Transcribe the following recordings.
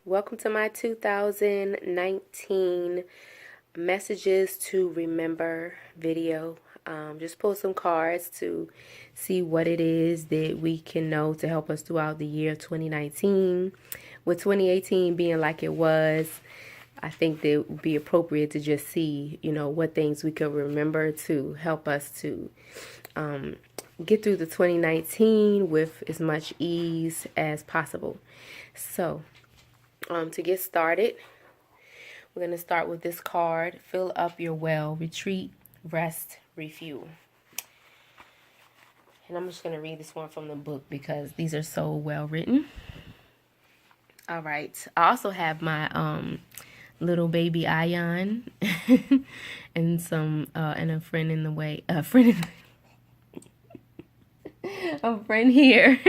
Welcome to my 2019 Messages to Remember video. Just pull some cards to see what it is that we can know to help us throughout the year 2019. With 2018 being like it was, I think that it would be appropriate to just see, what things we could remember to help us to get through the 2019 with as much ease as possible. So, to get started, we're going to start with this card. Fill up your well. Retreat, rest, refuel. And I'm just going to read this one from the book because these are so well written. All right. I also have my little baby Ion and a friend in the way. A friend here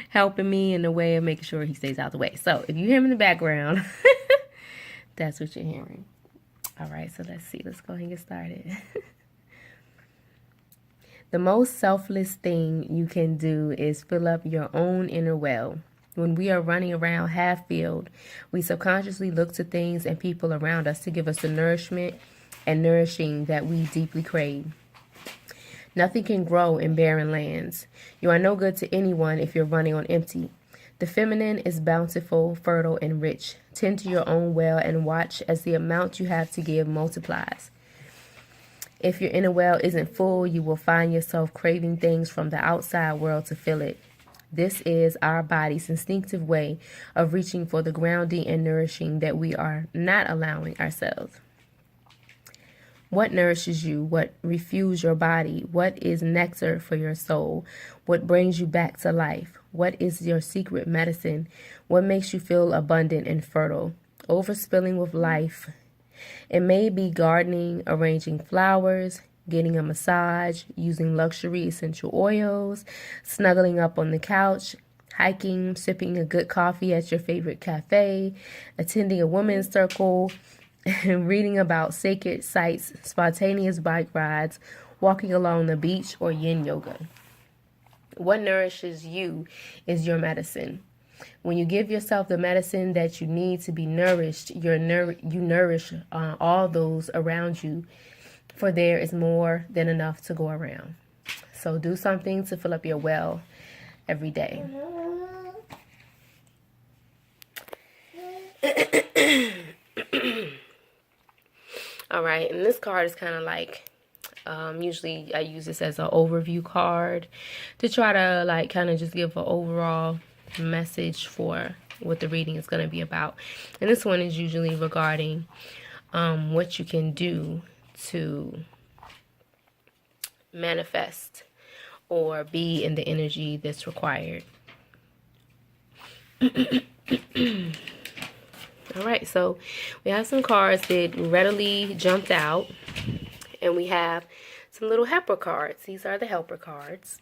helping me in the way of making sure he stays out of the way. So if you hear him in the background, that's what you're hearing. All right, so let's see. Let's go ahead and get started. The most selfless thing you can do is fill up your own inner well. When we are running around half-filled, we subconsciously look to things and people around us to give us the nourishment and nourishing that we deeply crave. Nothing can grow in barren lands. You are no good to anyone if you're running on empty. The feminine is bountiful, fertile, and rich. Tend to your own well and watch as the amount you have to give multiplies. If your inner well isn't full, you will find yourself craving things from the outside world to fill it. This is our body's instinctive way of reaching for the grounding and nourishing that we are not allowing ourselves. What nourishes you? What refuels your body? What is nectar for your soul? What brings you back to life? What is your secret medicine? What makes you feel abundant and fertile? Overspilling with life. It may be gardening, arranging flowers, getting a massage, using luxury essential oils, snuggling up on the couch, hiking, sipping a good coffee at your favorite cafe, attending a women's circle, reading about sacred sites, spontaneous bike rides, walking along the beach, or yin yoga. What nourishes you is your medicine. When you give yourself the medicine that you need to be nourished, you nourish all those around you, for there is more than enough to go around. So do something to fill up your well every day. All right, and this card is kind of like, usually I use this as an overview card to try to kind of just give an overall message for what the reading is going to be about. And this one is usually regarding what you can do to manifest or be in the energy that's required. All right, so we have some cards that readily jumped out, and we have some little helper cards. These are the helper cards.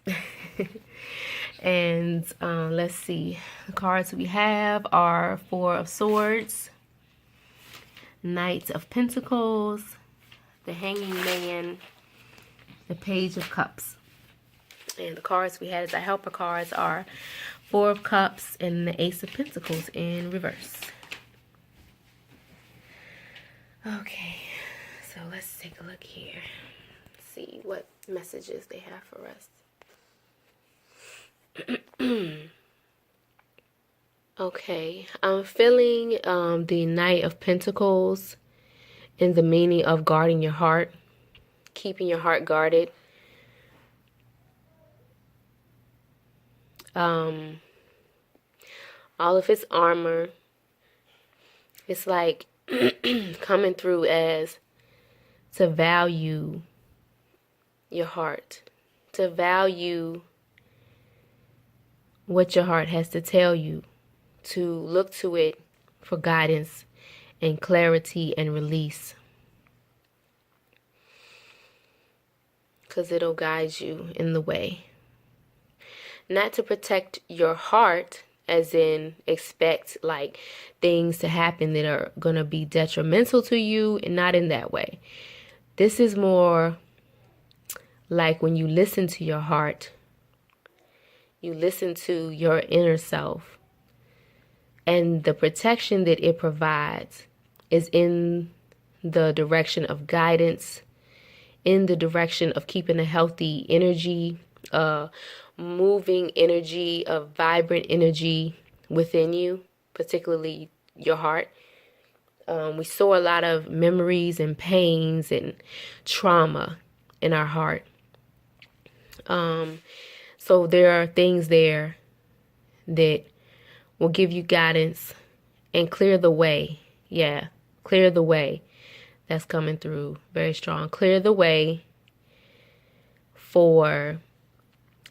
And let's see. The cards we have are Four of Swords, Knight of Pentacles, the Hanging Man, the Page of Cups. And the cards we had as our helper cards are Four of Cups and the Ace of Pentacles in reverse. Okay, so let's take a look here. See what messages they have for us. Okay, I'm feeling the Knight of Pentacles in the meaning of guarding your heart, keeping your heart guarded. All of its armor, it's like coming through as to value your heart, to value what your heart has to tell you, to look to it for guidance and clarity and release, because it'll guide you in the way. Not to protect your heart, as in expect things to happen that are going to be detrimental to you, and not in that way. This is more like when you listen to your heart, you listen to your inner self, And the protection that it provides is in the direction of guidance, in the direction of keeping a healthy energy, moving energy, a vibrant energy within you, particularly your heart. We store a lot of memories and pains and trauma in our heart. So there are things there that will give you guidance and clear the way. Yeah, clear the way. That's coming through very strong. Clear the way for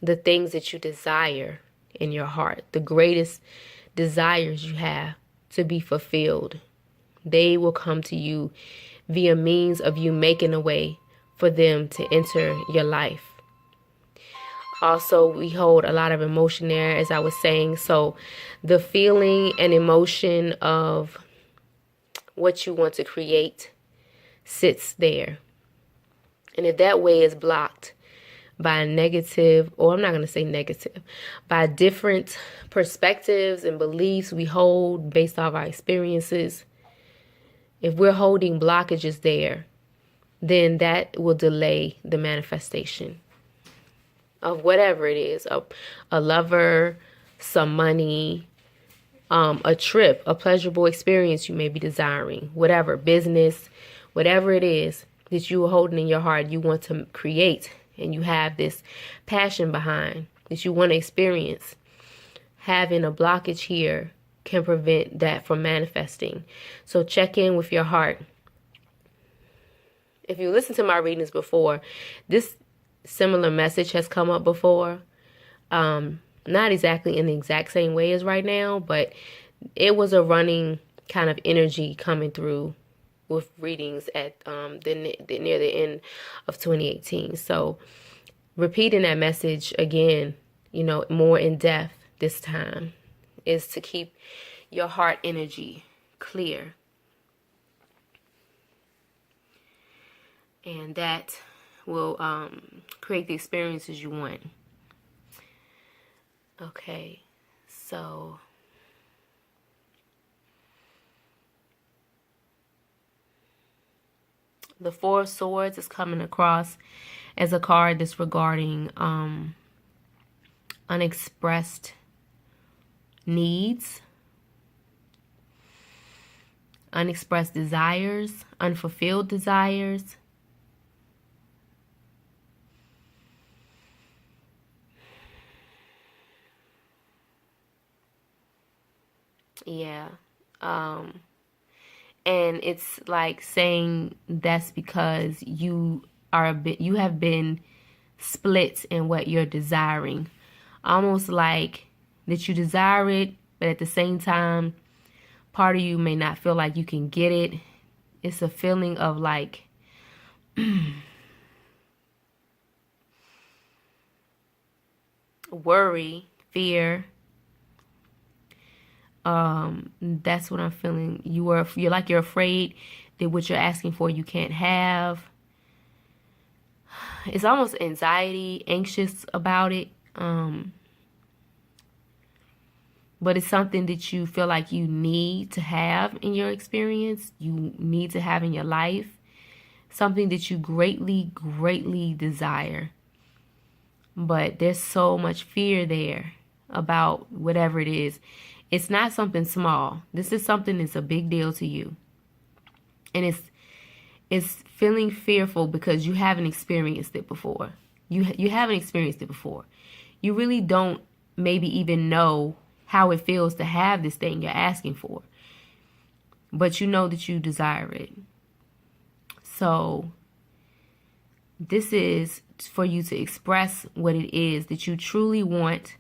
the things that you desire in your heart, the greatest desires you have to be fulfilled. They will come to you via means of you making a way for them to enter your life. Also, we hold a lot of emotion there, as I was saying. So the feeling and emotion of what you want to create sits there. And if that way is blocked by negative, or I'm not going to say negative, by different perspectives and beliefs we hold based off our experiences, if we're holding blockages there, then that will delay the manifestation of whatever it is, a lover, some money, a trip, a pleasurable experience you may be desiring, whatever, business, whatever it is that you are holding in your heart, you want to create, and you have this passion behind that you want to experience. Having a blockage here can prevent that from manifesting. So check in with your heart. If you listen to my readings before, this similar message has come up before. Not exactly in the exact same way as right now, but it was a running kind of energy coming through with readings at near the end of 2018. So repeating that message again, more in depth this time, is to keep your heart energy clear. And that will create the experiences you want. Okay, so the Four of Swords is coming across as a card that's regarding unexpressed needs, unexpressed desires, unfulfilled desires. Yeah. And it's like saying that's because you have been split in what you're desiring. Almost like that you desire it, but at the same time, part of you may not feel like you can get it. It's a feeling of like worry, fear. That's what I'm feeling. You're like you're afraid that what you're asking for you can't have. It's almost anxiety, anxious about it. But it's something that you feel like you need to have in your experience. You need to have in your life. Something that you greatly, greatly desire. But there's so much fear there about whatever it is. It's not something small. This is something that's a big deal to you. And it's feeling fearful because you haven't experienced it before. You haven't experienced it before. You really don't maybe even know how it feels to have this thing you're asking for. But you know that you desire it. So this is for you to express what it is that you truly want,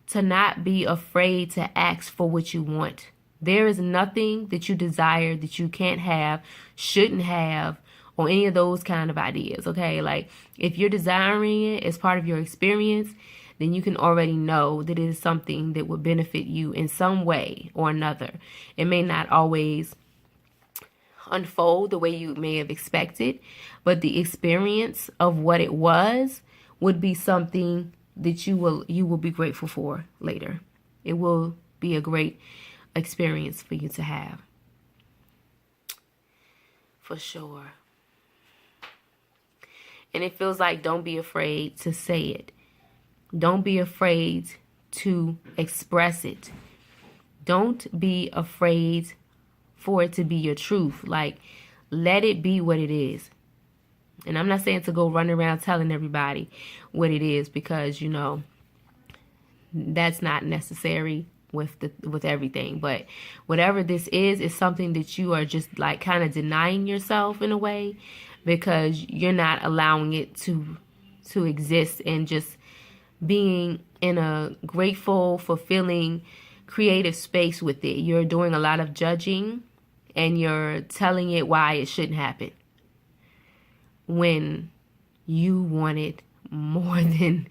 to not be afraid to ask for what you want. There is nothing that you desire that you can't have, shouldn't have, or any of those kind of ideas, okay? Like, if you're desiring it as part of your experience, then you can already know that it is something that would benefit you in some way or another. It may not always unfold the way you may have expected, but the experience of what it was would be something that you will be grateful for later. It will be a great experience for you to have. For sure. And it feels like, don't be afraid to say it. Don't be afraid to express it. Don't be afraid for it to be your truth. Like, let it be what it is. And I'm not saying to go run around telling everybody what it is, because, you know, that's not necessary with everything. But whatever this is something that you are just like kind of denying yourself in a way, because you're not allowing it to exist and just being in a grateful, fulfilling, creative space with it. You're doing a lot of judging and you're telling it why it shouldn't happen, when you want it more than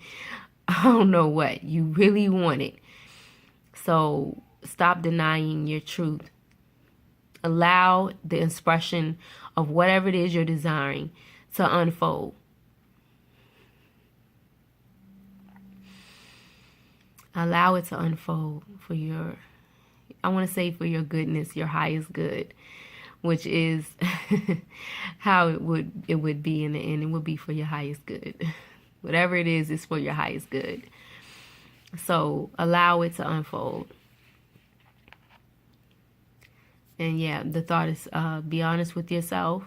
I don't know what. You really want it. So stop denying your truth. Allow the expression of whatever it is you're desiring to unfold. Allow it to unfold for your, I want to say for your goodness, your highest good, which is how it would be in the end. It would be for your highest good. Whatever it is for your highest good. So allow it to unfold. And yeah, the thought is be honest with yourself.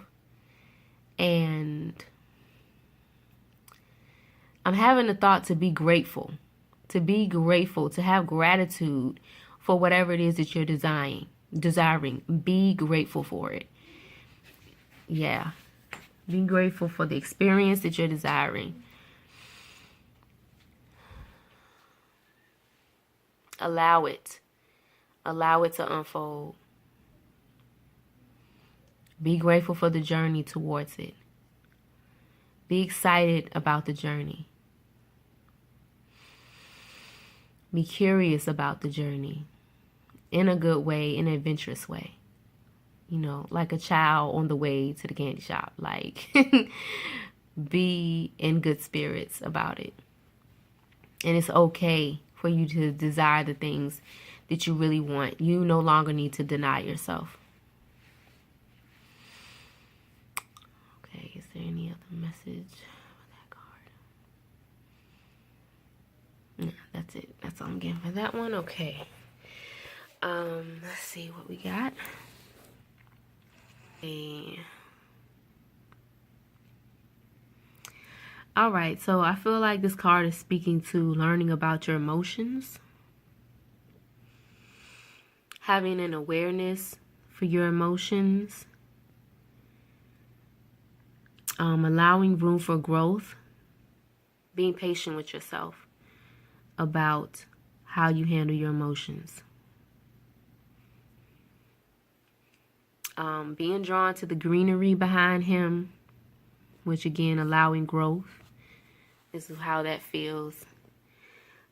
And I'm having the thought to be grateful. To be grateful, to have gratitude for whatever it is that you're desiring. Be grateful for it. Yeah. Be grateful for the experience that you're desiring. Allow it. Allow it to unfold. Be grateful for the journey towards it. Be excited about the journey. Be curious about the journey in a good way, in an adventurous way. You know, like a child on the way to the candy shop. Like, be in good spirits about it. And it's okay for you to desire the things that you really want. You no longer need to deny yourself. Okay, is there any other message for that card? No, that's it. That's all I'm getting for that one. Okay. Let's see what we got. Okay. All right, so I feel like this card is speaking to learning about your emotions, having an awareness for your emotions, allowing room for growth, being patient with yourself about how you handle your emotions, being drawn to the greenery behind him, which again, allowing growth. This is how that feels.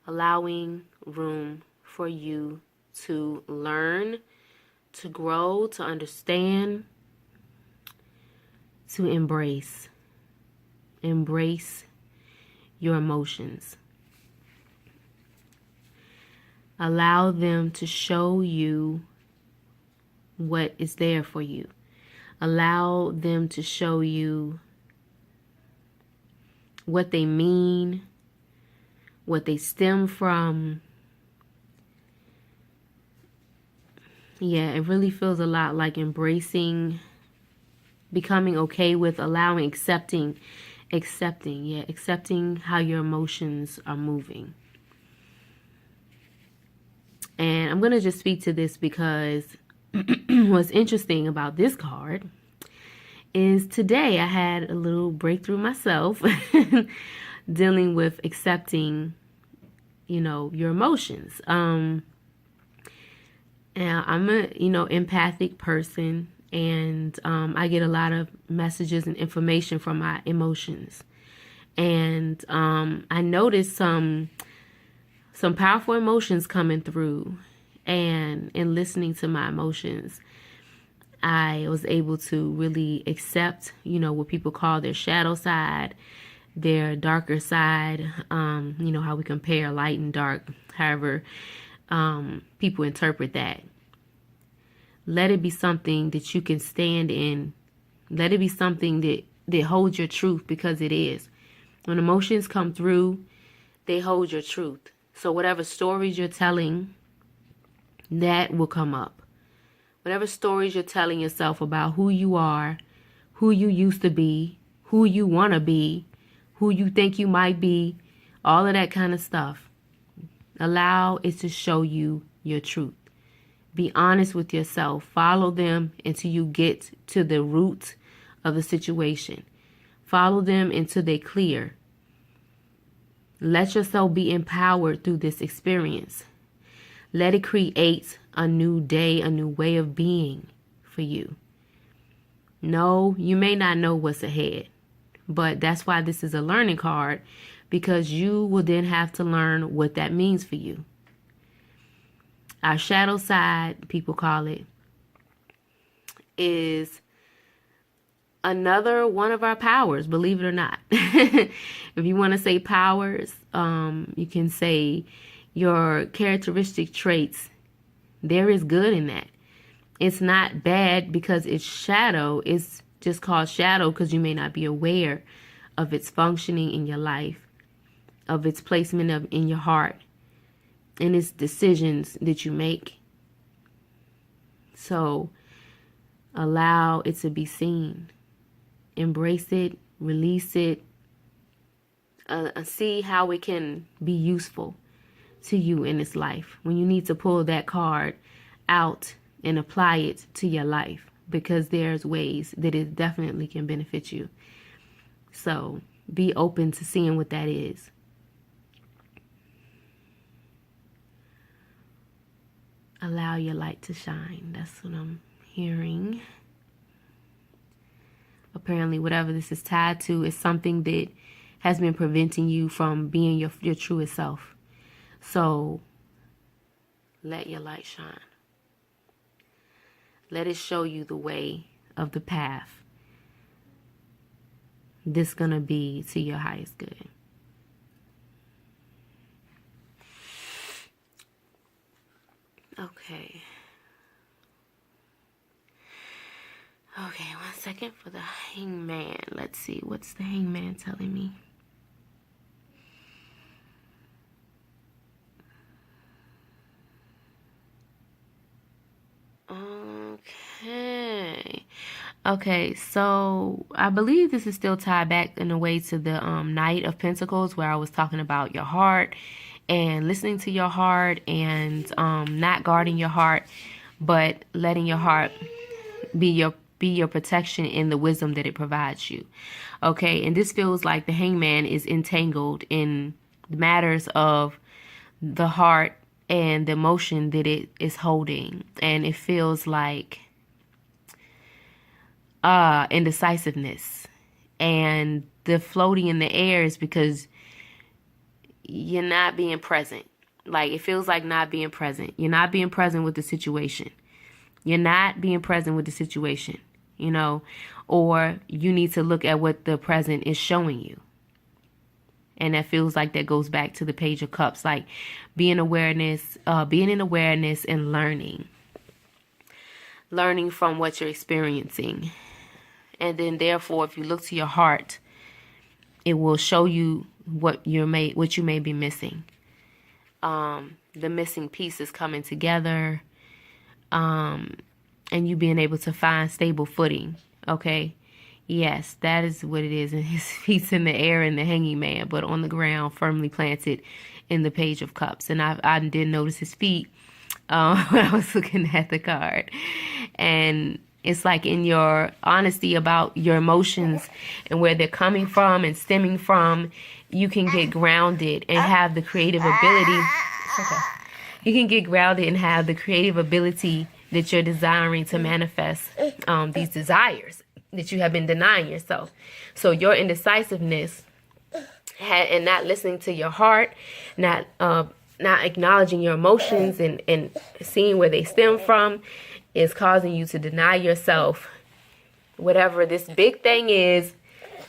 Allowing room for you to learn, to grow, to understand, to embrace. Embrace your emotions. Allow them to show you what is there for you. Allow them to show you what they mean, what they stem from. Yeah, it really feels a lot like embracing, becoming okay with, allowing, accepting how your emotions are moving. And I'm going to just speak to this because what's interesting about this card is today I had a little breakthrough myself dealing with accepting, your emotions. And I'm a, empathic person, and I get a lot of messages and information from my emotions. And I noticed some powerful emotions coming through, and in listening to my emotions, I was able to really accept, what people call their shadow side, their darker side, how we compare light and dark, however people interpret that. Let it be something that you can stand in. Let it be something that holds your truth, because it is. When emotions come through, they hold your truth. So whatever stories you're telling, that will come up. Whatever stories you're telling yourself about who you are, who you used to be, who you want to be, who you think you might be, all of that kind of stuff. Allow it to show you your truth. Be honest with yourself. Follow them until you get to the root of the situation. Follow them until they clear. Let yourself be empowered through this experience. Let it create a new day, a new way of being for you. No, you may not know what's ahead, but that's why this is a learning card, because you will then have to learn what that means for you. Our shadow side, people call it, is another one of our powers, believe it or not. If you want to say powers, you can say your characteristic traits. There is good in that. It's not bad because it's shadow. It's just called shadow because you may not be aware of its functioning in your life, of its placement in your heart, and its decisions that you make. So allow it to be seen. Embrace it, release it, see how it can be useful to you in this life when you need to pull that card out and apply it to your life, because there's ways that it definitely can benefit you. So be open to seeing what that is. Allow your light to shine. That's what I'm hearing. Apparently, whatever this is tied to is something that has been preventing you from being your truest self. So let your light shine. Let it show you the way of the path this gonna be to your highest good. Okay. Okay, 1 second for the hangman. Let's see, what's the hangman telling me? Okay, so I believe this is still tied back in a way to the Knight of Pentacles, where I was talking about your heart and listening to your heart and not guarding your heart, but letting your heart be your protection in the wisdom that it provides you. Okay, and this feels like the hangman is entangled in matters of the heart and the emotion that it is holding, and it feels like indecisiveness, and the floating in the air is because you're not being present. Like, it feels like not being present. You're not being present with the situation. You're not being present with the situation, you know, or you need to look at what the present is showing you. And that feels like that goes back to the Page of Cups, like being in awareness and learning from what you're experiencing. And then therefore, if you look to your heart, it will show you what you may be missing. The missing pieces coming together, and you being able to find stable footing. Okay. Yes, that is what it is. And his feet's in the air in the hanging man, but on the ground, firmly planted in the Page of Cups. And I didn't notice his feet when I was looking at the card. And it's like, in your honesty about your emotions and where they're coming from and stemming from, you can get grounded and have the creative ability. Okay. You can get grounded and have the creative ability that you're desiring to manifest these desires that you have been denying yourself. So your indecisiveness and not listening to your heart, not acknowledging your emotions and seeing where they stem from, is causing you to deny yourself whatever this big thing is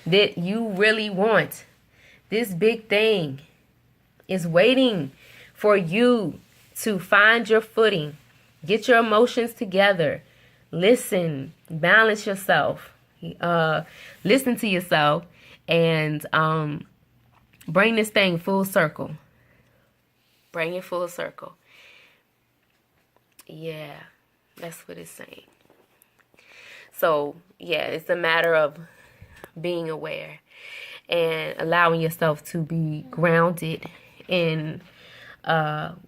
that you really want. This big thing is waiting for you to find your footing, get your emotions together, Listen, balance yourself, listen to yourself, and bring this thing full circle. Bring it full circle. Yeah, that's what it's saying. So, yeah, it's a matter of being aware and allowing yourself to be grounded in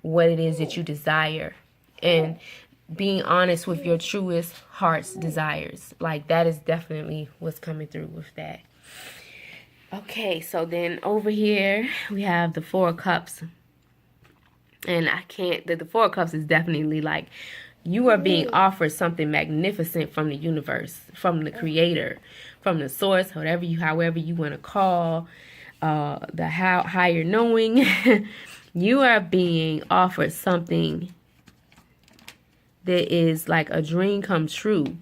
what it is that you desire, and being honest with your truest heart's desires. Like, that is definitely what's coming through with that. Okay, so then over here we have the Four of Cups. And the Four of Cups is definitely like you are being offered something magnificent from the universe, from the creator, from the source, however you want to call the higher knowing. You are being offered something that is like a dream come true,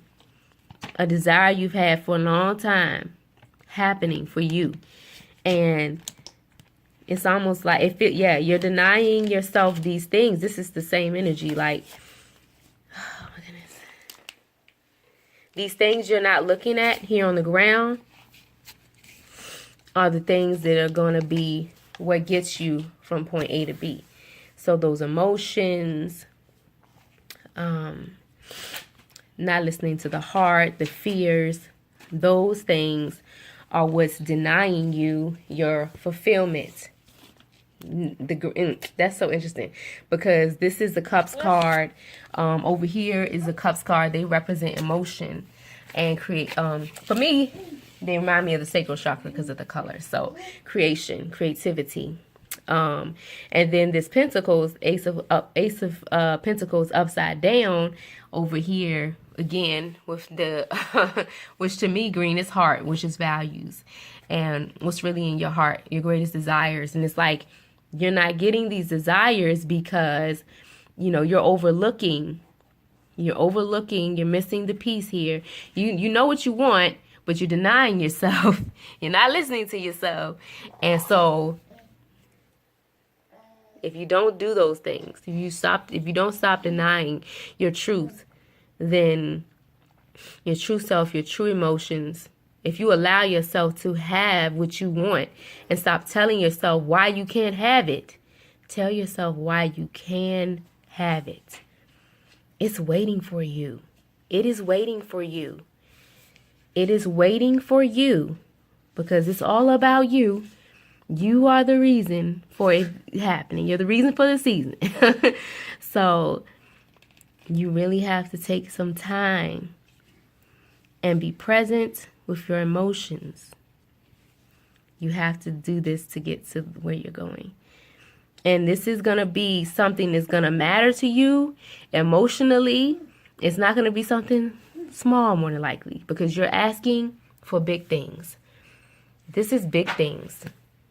a desire you've had for a long time happening for you. And it's almost like you're denying yourself these things. This is the same energy, like, oh my goodness. These things you're not looking at here on the ground are the things that are going to be what gets you from point A to B. So those emotions, not listening to the heart, the fears, those things are what's denying you your fulfillment. That's so interesting, because this is the Cups card. Over here is the Cups card. They represent emotion and create. For me, they remind me of the sacral chakra because of the color. So creation, creativity. And then this Pentacles, Ace of Pentacles upside down over here again with the which to me, green is heart, which is values, and what's really in your heart, your greatest desires. And it's like you're not getting these desires because you're overlooking, you're missing the piece here. You know what you want, but you're denying yourself. You're not listening to yourself. And so if you don't do those things, if you don't stop denying your truth, then your true self, your true emotions, if you allow yourself to have what you want and stop telling yourself why you can't have it, tell yourself why you can have it. It's waiting for you. It is waiting for you. It is waiting for you, because it's all about you. You are the reason for it happening. You're the reason for the season. So you really have to take some time and be present with your emotions. You have to do this to get to where you're going. And this is going to be something that's going to matter to you emotionally. It's not going to be something small, more than likely, because you're asking for big things. This is big things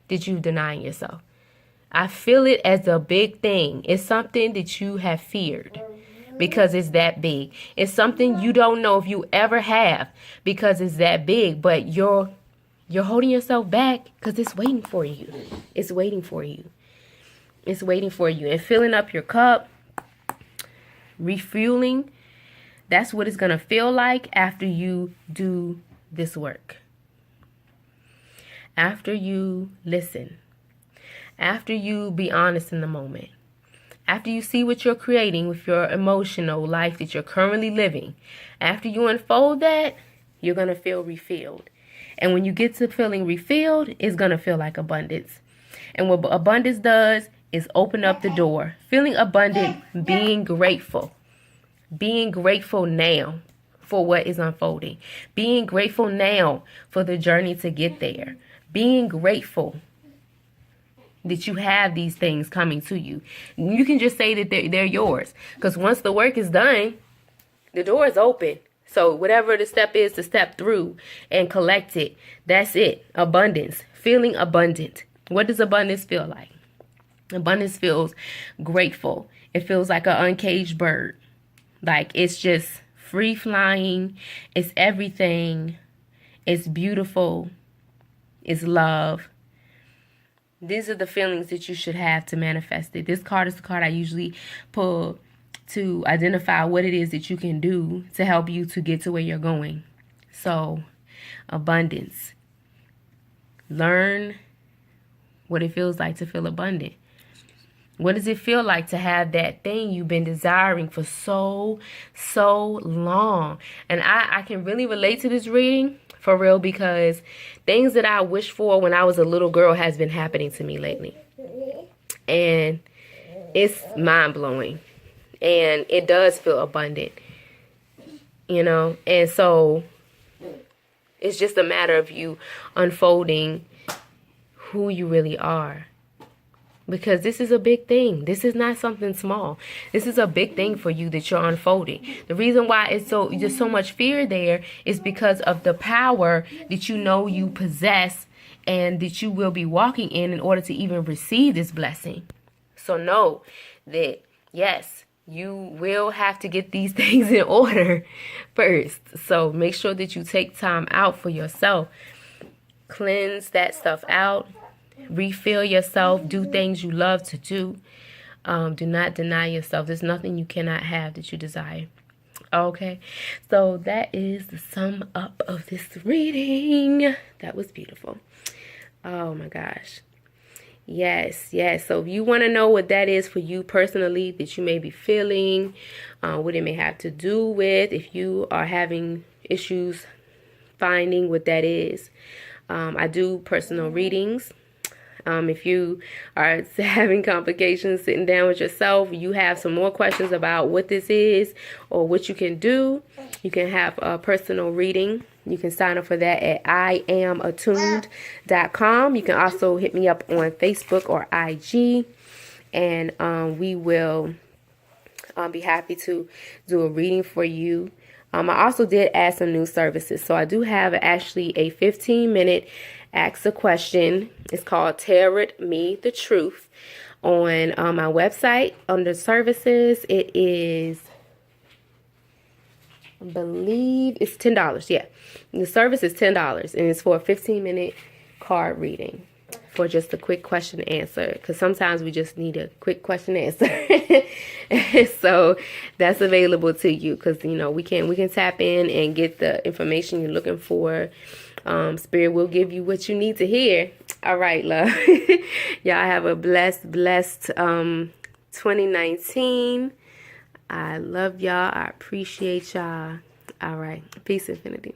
that you're denying yourself. I feel it as a big thing. It's something that you have feared because it's that big. It's something you don't know if you ever have because it's that big, but you're holding yourself back because it's waiting for you. It's waiting for you. It's waiting for you. And filling up your cup, refueling, that's what it's going to feel like after you do this work. After you listen. After you be honest in the moment. After you see what you're creating with your emotional life that you're currently living. After you unfold that, you're going to feel refilled. And when you get to feeling refilled, it's going to feel like abundance. And what abundance does is open up the door. Feeling abundant, being grateful. Being grateful now for what is unfolding. Being grateful now for the journey to get there. Being grateful that you have these things coming to you. You can just say that they're yours. Because once the work is done, the door is open. So whatever the step is to step through and collect it, that's it. Abundance. Feeling abundant. What does abundance feel like? Abundance feels grateful. It feels like an uncaged bird. Like it's just free flying. It's everything. It's beautiful. It's love. These are the feelings that you should have to manifest it. This card is the card I usually pull to identify what it is that you can do to help you to get to where you're going. So, abundance. Learn what it feels like to feel abundant. What does it feel like to have that thing you've been desiring for so long? And I can really relate to this reading for real, because things that I wished for when I was a little girl has been happening to me lately. And it's mind-blowing. And it does feel abundant, you know? And so it's just a matter of you unfolding who you really are. Because this is a big thing. This is not something small. This is a big thing for you that you're unfolding. The reason why it's there's so much fear there is because of the power that you know you possess and that you will be walking in order to even receive this blessing. So know that, yes, you will have to get these things in order first. So make sure that you take time out for yourself. Cleanse that stuff out. Refill yourself. Do things you love to do. Do not deny yourself. There's nothing you cannot have that you desire. Okay, so that is the sum up of this reading. That was beautiful. Oh my gosh. Yes. So if you want to know what that is for you personally, that you may be feeling, what it may have to do with, if you are having issues finding what that is, I do personal readings. If you are having complications sitting down with yourself, you have some more questions about what this is or what you can do, you can have a personal reading. You can sign up for that at IamAttuned.com. You can also hit me up on Facebook or IG, and we will be happy to do a reading for you. I also did add some new services. So I do have actually a 15-minute Ask a Question. It's called Tarot Me the Truth on my website under services. It is, I believe it's $10. Yeah, the service is $10, and it's for a 15-minute card reading for just a quick question and answer, because sometimes we just need a quick question and answer. So that's available to you, because you know we can tap in and get the information you're looking for. Spirit will give you what you need to hear. All right, love. Y'all have a blessed 2019. I love y'all. I appreciate y'all. All right. Peace, infinity.